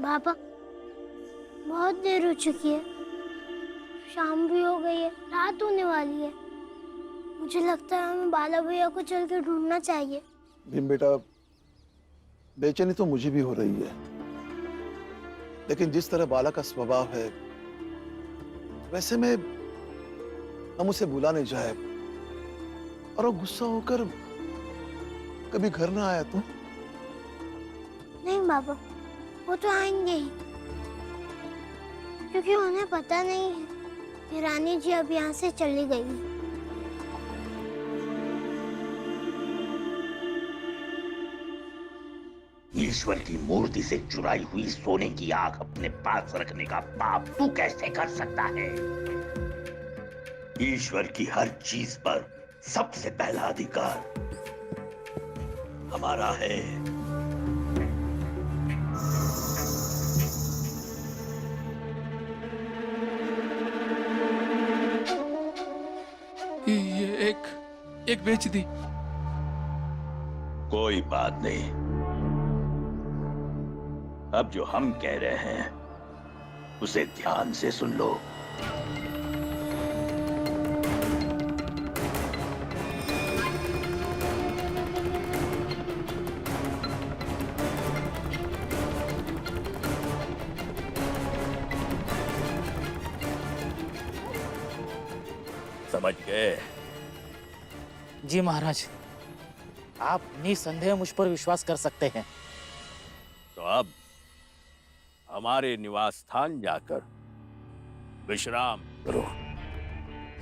पापा, बहुत देर हो चुकी है, शाम भी हो गई है, रात होने वाली है। मुझे लगता है हमें बाला भैया को चल के ढूंढना चाहिए। भीम बेटा, बेचैनी तो मुझे भी हो रही है, लेकिन जिस तरह बाला का स्वभाव है वैसे में हम उसे बुलाने जाए और वो गुस्सा होकर कभी घर ना आया तो? नहीं पापा, वो तो आएंगे ही, क्योंकि उन्हें पता नहीं है कि रानी जी अब यहाँ से चली गई है। ईश्वर की मूर्ति से चुराई हुई सोने की आग अपने पास रखने का पाप तू कैसे कर सकता है? ईश्वर की हर चीज पर सबसे पहला अधिकार हमारा है। ये एक बेच दी। कोई बात नहीं, अब जो हम कह रहे हैं उसे ध्यान से सुन लो। समझ गए? जी महाराज, आप निसंदेह मुझ पर विश्वास कर सकते हैं। तो अब हमारे निवास स्थान जाकर विश्राम करो।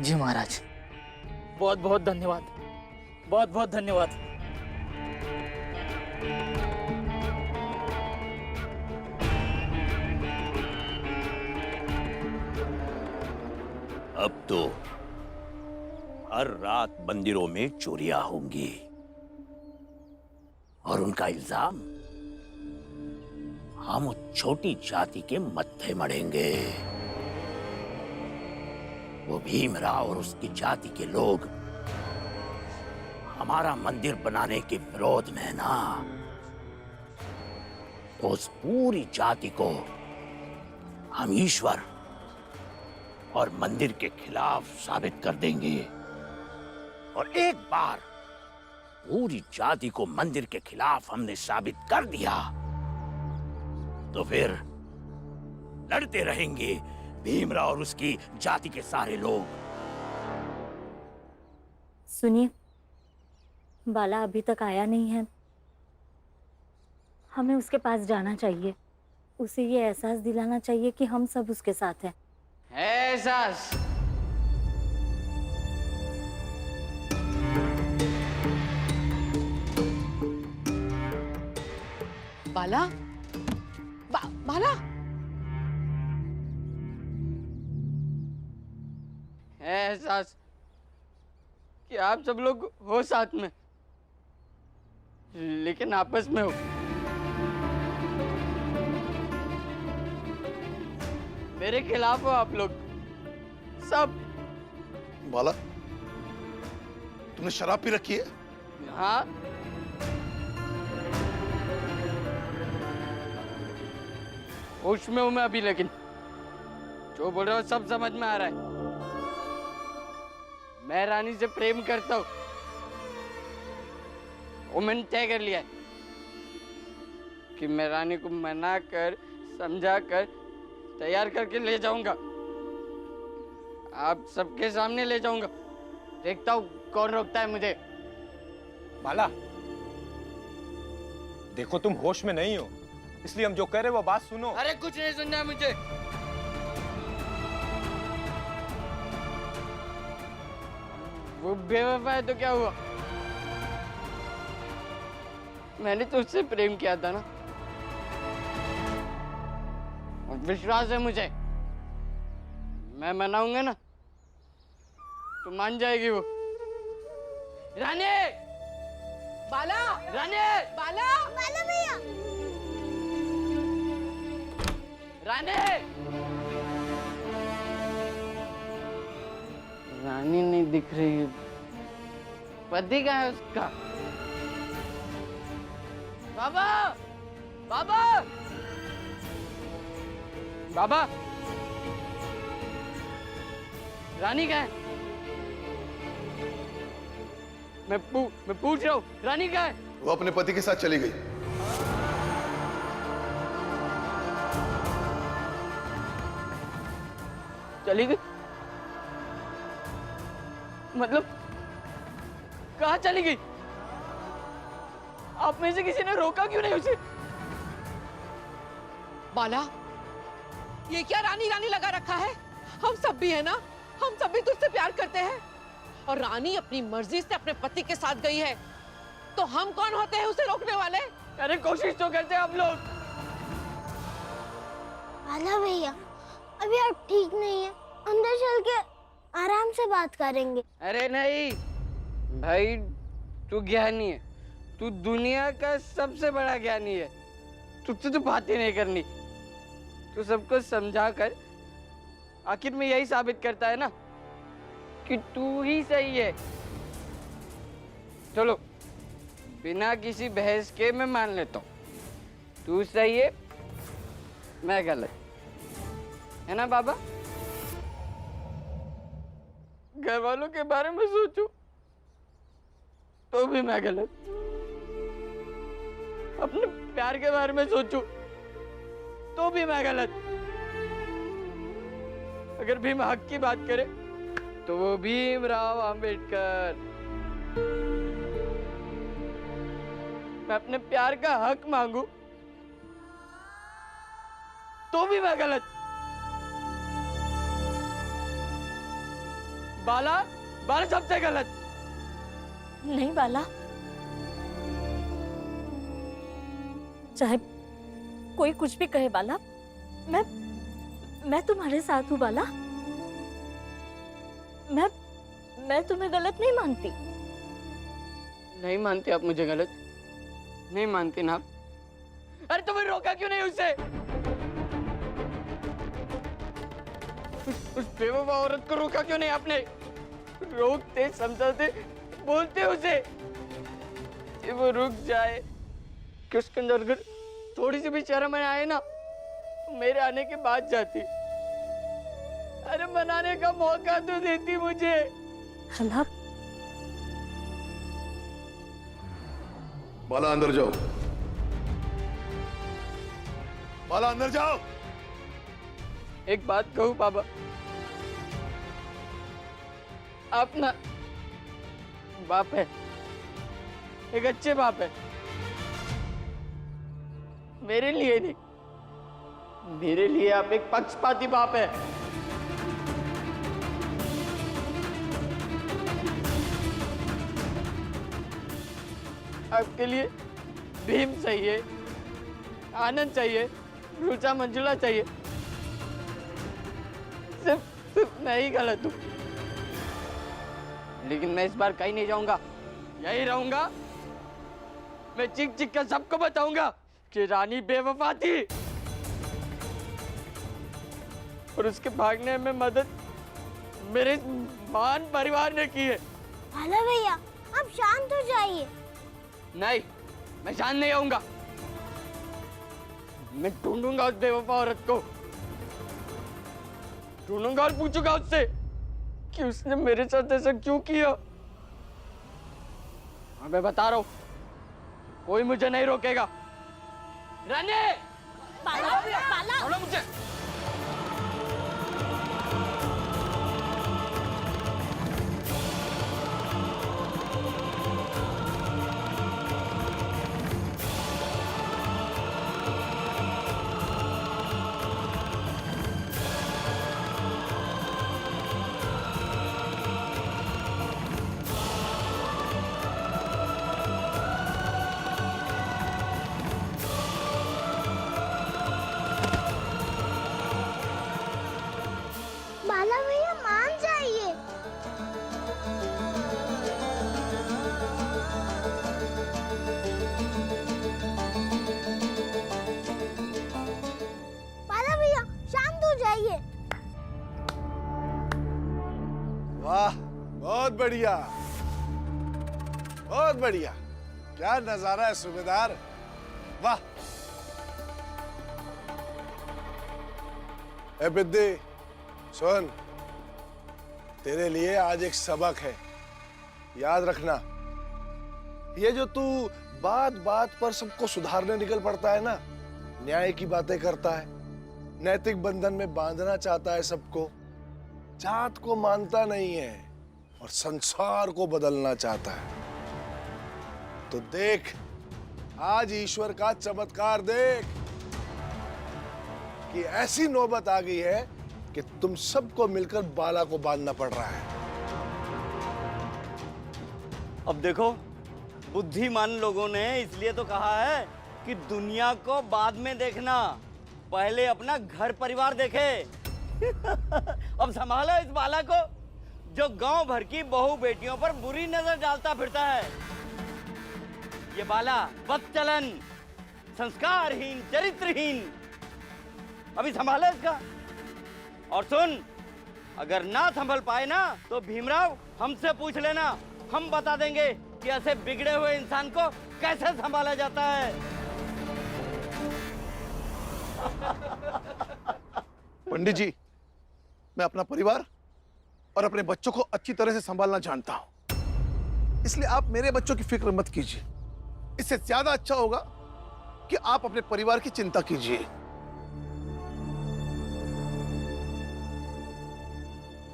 जी महाराज, बहुत बहुत धन्यवाद, बहुत बहुत धन्यवाद। अब तो हर रात मंदिरों में चोरियां होंगी और उनका इल्जाम हम उस छोटी जाति के मत्थे मढ़ेंगे। वो भीमराव और उसकी जाति के लोग हमारा मंदिर बनाने के विरोध में ना, तो उस पूरी जाति को हम ईश्वर और मंदिर के खिलाफ साबित कर देंगे। और एक बार पूरी जाति को मंदिर के खिलाफ हमने साबित कर दिया तो फिर लड़ते रहेंगे भीमराव और उसकी जाति के सारे लोग। सुनिए, बाला अभी तक आया नहीं है, हमें उसके पास जाना चाहिए। उसे ये एहसास दिलाना चाहिए कि हम सब उसके साथ हैं। एहसास? बाला? बाला? एहसास कि आप सब लोग हो साथ में, लेकिन आपस में हो। मेरे खिलाफ हो आप लोग सब। बाला, तुमने शराब पी रखी है? हाँ, होश में हूं मैं अभी, लेकिन जो बोल रहे हो सब समझ में आ रहा है। मैं रानी से प्रेम करता हूं, वो मैंने तय कर लिया है कि मैं रानी को मना कर, समझा कर, तैयार करके ले जाऊंगा। आप सबके सामने ले जाऊंगा। देखता हूं कौन रोकता है मुझे। बाला, देखो तुम होश में नहीं हो, इसलिए हम जो कह रहे हैं वो बात सुनो। अरे कुछ नहीं सुनना मुझे। वो बेवफा है तो क्या हुआ? मैंने तो उससे प्रेम किया था ना, और विश्वास है मुझे, मैं मनाऊंगा ना तो मान जाएगी वो। रानी! बाला! रानी! बाला! बाला भैया! रानी! रानी नहीं दिख रही है। पति कहाँ है उसका? बाबा! बाबा! बाबा, रानी कहाँ है? मैं पूछ रहा हूँ, रानी कहाँ है? वो अपने पति के साथ चली गई। चली गई? मतलब कहाँ चली गई? आप में से किसी ने रोका क्यों नहीं उसे? बाला, ये क्या रानी रानी लगा रखा है? हम सब भी है ना, हम सब भी तुझसे प्यार करते हैं। और रानी अपनी मर्जी से अपने पति के साथ गई है, तो हम कौन होते हैं उसे रोकने वाले? अरे कोशिश तो करते हैं आप लोग। बाला भैया, अभी आप ठीक नहीं है, अंदर चल के आराम से बात करेंगे। अरे नहीं भाई, तू ज्ञानी है, तू दुनिया का सबसे बड़ा ज्ञानी है। तुझसे तो बातें नहीं करनी, तू सबको समझा कर आखिर में यही साबित करता है ना कि तू ही सही है। चलो, बिना किसी बहस के मैं मान लेता हूँ, तू सही है, मैं गलत, है ना बाबा? घर वालों के बारे में सोचूं तो भी मैं गलत, अपने प्यार के बारे में सोचूं तो भी मैं गलत, अगर भीम हक की बात करे तो वो भीमराव अंबेडकर। मैं अपने प्यार का हक मांगू तो भी मैं गलत। बाला, बाला सबसे गलत। नहीं बाला, चाहे कोई कुछ भी कहे बाला, मैं तुम्हारे साथ हूँ बाला। मैं तुम्हें गलत नहीं मानती। नहीं मानती आप मुझे गलत? नहीं मानती ना आप? अरे तुम्हें रोका क्यों नहीं उसे? उस बेवफा औरत को रोका क्यों नहीं आपने? रोकते, समझाते, बोलते उसे कि वो रुक जाए, कि उसके अंदर अगर थोड़ी सी भी शर्म आए ना तो मेरे आने के बाद जाती। अरे मनाने का मौका तो देती मुझे। बाला, बाला अंदर जाओ, बाला अंदर जाओ। एक बात कहूं बाबा, आप ना बाप है, एक अच्छे बाप है, मेरे लिए नहीं, मेरे लिए आप एक पक्षपाती बाप है। आपके लिए भीम चाहिए, आनंद चाहिए, रुचा मंजुला चाहिए, सिर्फ मैं ही गलत हूं। लेकिन मैं इस बार कहीं नहीं जाऊंगा, यही रहूंगा। मैं चिक चिक कर सबको बताऊंगा कि रानी बेवफा थी और उसके भागने में मदद मेरे मान परिवार ने की है। बाला भैया, आप शांत हो जाइए। नहीं, मैं शांत नहीं होऊंगा। मैं ढूंढूंगा उस बेवफा औरत को, ढूंढूंगा और पूछूंगा उससे कि उसने मेरे साथ ऐसा क्यों किया। और मैं बता रहा हूं, कोई मुझे नहीं रोकेगा। रानी, बाला, बाला, छोड़ो मुझे। बाला भैया, मान जाइए। बाला भैया, शांत हो जाइए। वाह, बहुत बढ़िया, बहुत बढ़िया। क्या नजारा है सूबेदार, वाह। ए बिद्दी, सुन, तेरे लिए आज एक सबक है, याद रखना। ये जो तू बात बात पर सबको सुधारने निकल पड़ता है ना, न्याय की बातें करता है, नैतिक बंधन में बांधना चाहता है सबको, जात को मानता नहीं है और संसार को बदलना चाहता है, तो देख आज ईश्वर का चमत्कार देख कि ऐसी नौबत आ गई है कि तुम सबको मिलकर बाला को बांधना पड़ रहा है। अब देखो, बुद्धिमान लोगों ने इसलिए तो कहा है कि दुनिया को बाद में देखना, पहले अपना घर परिवार देखे। अब संभालो इस बाला को जो गांव भर की बहू बेटियों पर बुरी नजर डालता फिरता है। ये बाला बदचलन, संस्कारहीन, चरित्रहीन, अभी संभालो इसका। और सुन, अगर ना संभल पाए ना तो भीमराव हमसे पूछ लेना, हम बता देंगे कि ऐसे बिगड़े हुए इंसान को कैसे संभाला जाता है। पंडित जी, मैं अपना परिवार और अपने बच्चों को अच्छी तरह से संभालना जानता हूं, इसलिए आप मेरे बच्चों की फिक्र मत कीजिए। इससे ज्यादा अच्छा होगा कि आप अपने परिवार की चिंता कीजिए।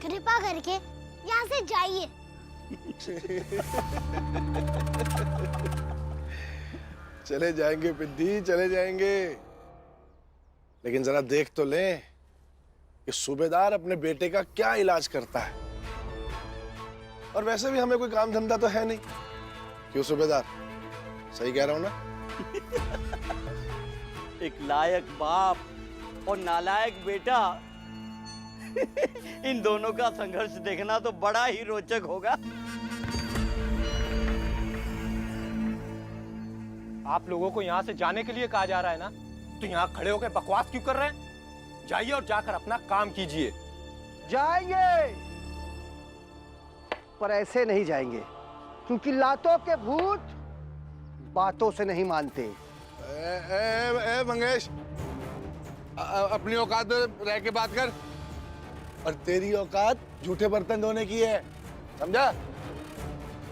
कृपा करके यहाँ से जाइए। चले जाएंगे बिद्दी, चले जाएंगे, लेकिन जरा देख तो ले कि सूबेदार अपने बेटे का क्या इलाज करता है। और वैसे भी हमें कोई काम धंधा तो है नहीं, क्यों सूबेदार? सही कह रहा हूं ना? एक लायक बाप और नालायक बेटा, इन दोनों का संघर्ष देखना तो बड़ा ही रोचक होगा। आप लोगों को यहाँ से जाने के लिए कहा जा रहा है ना, तो यहाँ खड़े होकर बकवास क्यों कर रहे हैं? जाइए और जाकर अपना काम कीजिए। जाएंगे, पर ऐसे नहीं जाएंगे, क्योंकि लातों के भूत बातों से नहीं मानते। ए मंगेश, अपनी औकात में रह के बात कर, और तेरी औकात झूठे बर्तन धोने की है, समझा?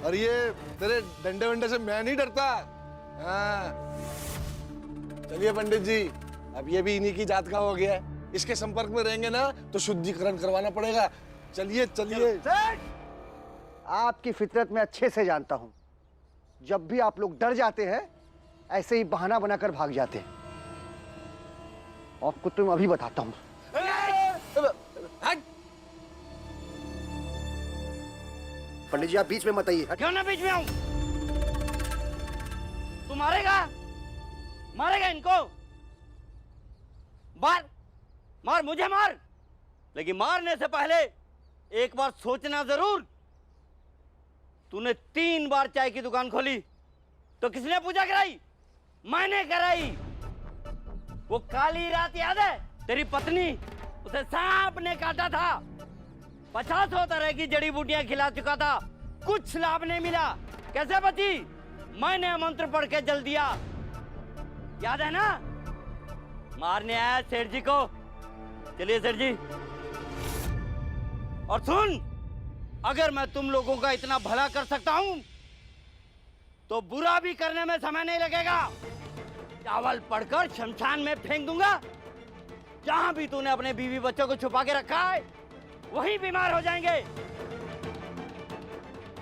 और ये तेरे डंडे वंडे से मैं नहीं डरता। हाँ, चलिए पंडित जी, अब ये भी इन्हीं की जात का हो गया है, इसके संपर्क में रहेंगे ना तो शुद्धिकरण करवाना पड़ेगा। चलिए चलिए। आपकी फितरत में अच्छे से जानता हूं, जब भी आप लोग डर जाते हैं ऐसे ही बहाना बनाकर भाग जाते हैं। आपको तुम अभी बताता हूं। पंडित जी आप बीच में मत आइए। क्यों ना बीच में आऊं? तू मारेगा? मारेगा इनको? मार, मार, मुझे मार, लेकिन मारने से पहले एक बार सोचना जरूर। तूने 3 बार चाय की दुकान खोली तो किसने पूजा कराई? मैंने कराई। वो काली रात याद है? तेरी पत्नी, उसे सांप ने काटा था, 50 तरह की जड़ी बूटियां खिला चुका था, कुछ लाभ नहीं मिला, कैसे बची? मैंने मंत्र पढ़ के जल दिया, याद है ना? मारने आया सेठ जी को। चलिए सेठ जी। और सुन, अगर मैं तुम लोगों का इतना भला कर सकता हूं तो बुरा भी करने में समय नहीं लगेगा। चावल पड़कर शमशान में फेंक दूंगा। जहां भी तूने अपने बीवी बच्चों को छुपा के रखा है वहीं बीमार हो जाएंगे।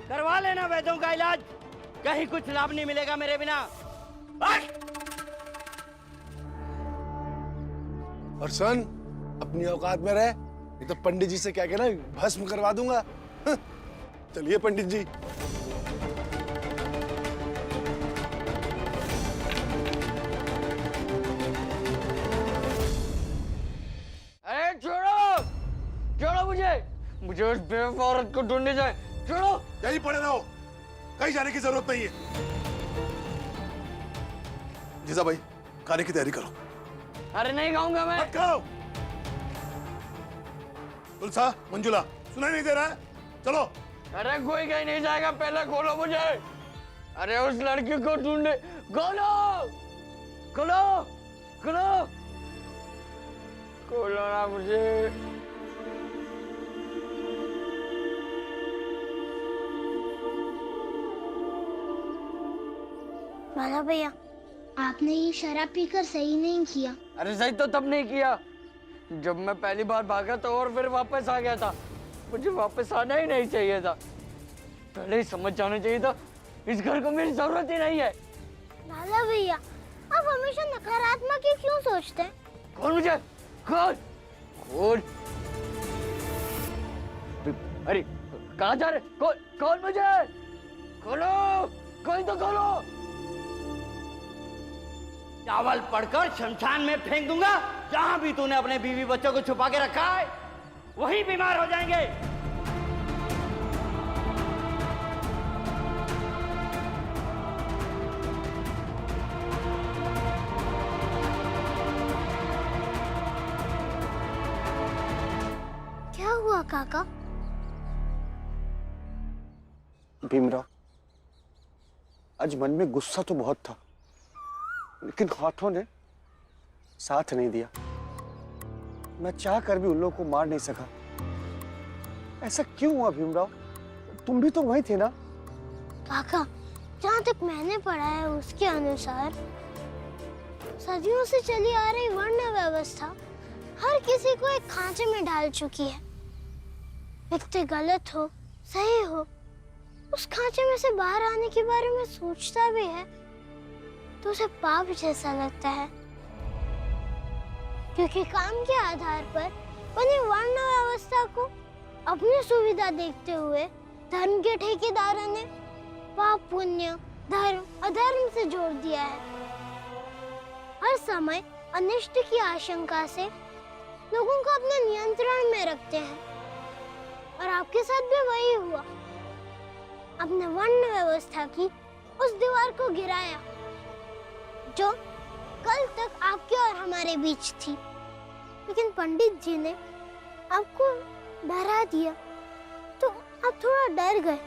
करवा लेना वैद्यों का इलाज, कहीं कुछ लाभ नहीं मिलेगा मेरे बिना। और सुन, अपनी औकात में रह, नहीं तो पंडित जी से क्या कहना भस्म करवा दूंगा। चलिए पंडित जी। अरे छोड़ो, छोड़ो मुझे उस बेवफा औरत को ढूंढने जाए। छोड़ो। यहीं पड़े रहो, कहीं जाने की जरूरत नहीं है। जीजा भाई, खाने की तैयारी करो। अरे नहीं खाऊंगा मैं। मत खाओ। तुलसा, मंजुला, सुनाई नहीं दे रहा है? चलो। अरे कोई कहीं नहीं जाएगा, पहले खोलो मुझे। अरे उस लड़की को ढूंढने, खोलो खोलो खोलो खोलो ना मुझे। बाला भैया, आपने ये शराब पीकर सही नहीं किया। अरे सही तो तब नहीं किया जब मैं पहली बार भागा था और फिर वापस आ गया था। मुझे वापस आना ही नहीं चाहिए था। पहले ही समझ जाना चाहिए था इस घर को मेरी जरूरत ही नहीं है। बाला भैया, आप हमेशा नकारात्मक ही क्यों सोचते हैं? कौन मुझे? कौन? कौन? अरे कहाँ जा रहे? कौन मुझे? खोलो, कोई तो खोलो। चावल पड़कर शमशान में फेंक दूंगा। जहां भी तूने अपने बीवी बच्चों को छुपा के रखा है वही बीमार हो जाएंगे। क्या हुआ काका? भीमराव, आज मन में गुस्सा तो बहुत था, लेकिन हाथों ने साथ नहीं दिया। मैं चाह कर भी उन लोगों को मार नहीं सका। ऐसा क्यों हुआ भीमराव? तुम भी तो वही थे ना? काका, जहाँ तक मैंने पढ़ा है उसके अनुसार सदियों से चली आ रही वर्ण व्यवस्था हर किसी को एक खांचे में डाल चुकी है। व्यक्ति गलत हो सही हो, उस खांचे में से बाहर आने के बारे में सोचता भी है तो उसे पाप जैसा लगता है, क्योंकि काम के आधार पर बनी वर्ण व्यवस्था को अपनी सुविधा देखते हुए धर्म के ठेकेदारों ने पाप पुण्य धर्म अधर्म से जोड़ दिया है। हर समय अनिष्ट की आशंका से लोगों को अपने नियंत्रण में रखते हैं और आपके साथ भी वही हुआ। आपने वर्ण व्यवस्था की उस दीवार को गिराया जो कल तक आपके और हमारे बीच थी, लेकिन पंडित जी ने आपको डरा दिया तो आप थोड़ा डर गए,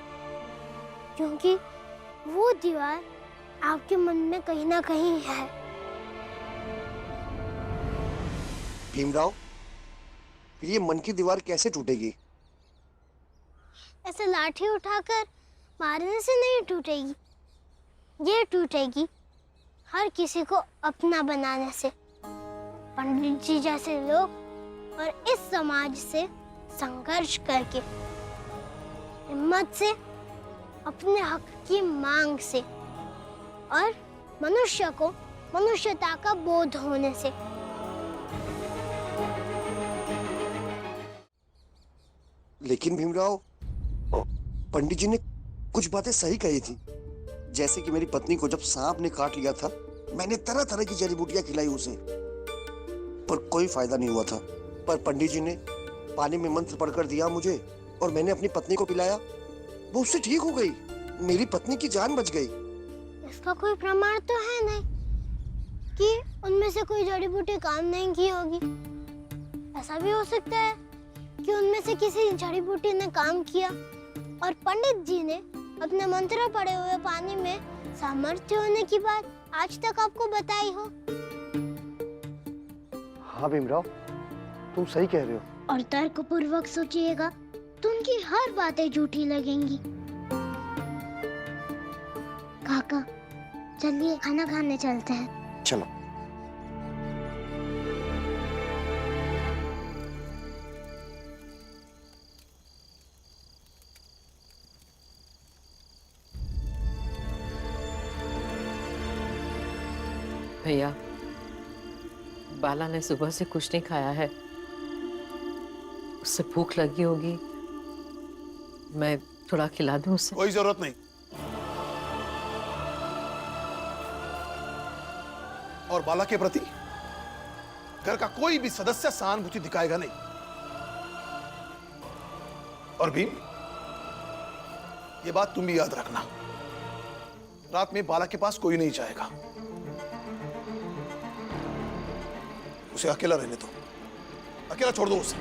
क्योंकि वो दीवार आपके मन में कहीं ना कहीं है। भीमराव, ये मन की दीवार कैसे टूटेगी? ऐसे लाठी उठाकर मारने से नहीं टूटेगी, ये टूटेगी हर किसी को अपना बनाने से। पंडित जी जैसे लोग और इस समाज से संघर्ष करके, हिम्मत से, अपने हक की मांग से और मनुष्य को मनुष्यता का बोध होने से। लेकिन भीमराव, पंडित जी ने कुछ बातें सही कही थी। जैसे कि मेरी पत्नी को जब सांप ने काट लिया था, मैंने तरह तरह की जड़ी बूटियां खिलाई उसे, पर कोई फायदा नहीं हुआ था। पर पंडित जी ने पानी में मंत्र पढ़कर दिया मुझे और मैंने अपनी पत्नी को पिलाया, वो उससे ठीक हो गई। मेरी पत्नी की जान बच गई। इसका कोई प्रमाण तो है नहीं कि उनमें से कोई जड़ी बूटी काम नहीं की होगी। ऐसा भी हो सकता है कि उनमें से किसी जड़ी बूटी ने काम किया और पंडित जी ने अपने मंत्र पढ़े हुए पानी में सामर्थ्य होने की बात आज तक आपको बताई हो। हाँ भीमराव, तुम सही कह रहे हो। और तर्कपूर्वक सोचिएगा तो उनकी हर बातें झूठी लगेंगी। काका, चलिए खाना खाने चलते हैं। चलो। भैया, बाला ने सुबह से कुछ नहीं खाया है, उससे भूख लगी होगी, मैं थोड़ा खिला दूं उसे? कोई जरूरत नहीं। और बाला के प्रति घर का कोई भी सदस्य सहानुभूति दिखाएगा नहीं। और भीम, ये बात तुम भी याद रखना, रात में बाला के पास कोई नहीं जाएगा। उसे अकेला रहने दो, अकेला छोड़ दो उसे।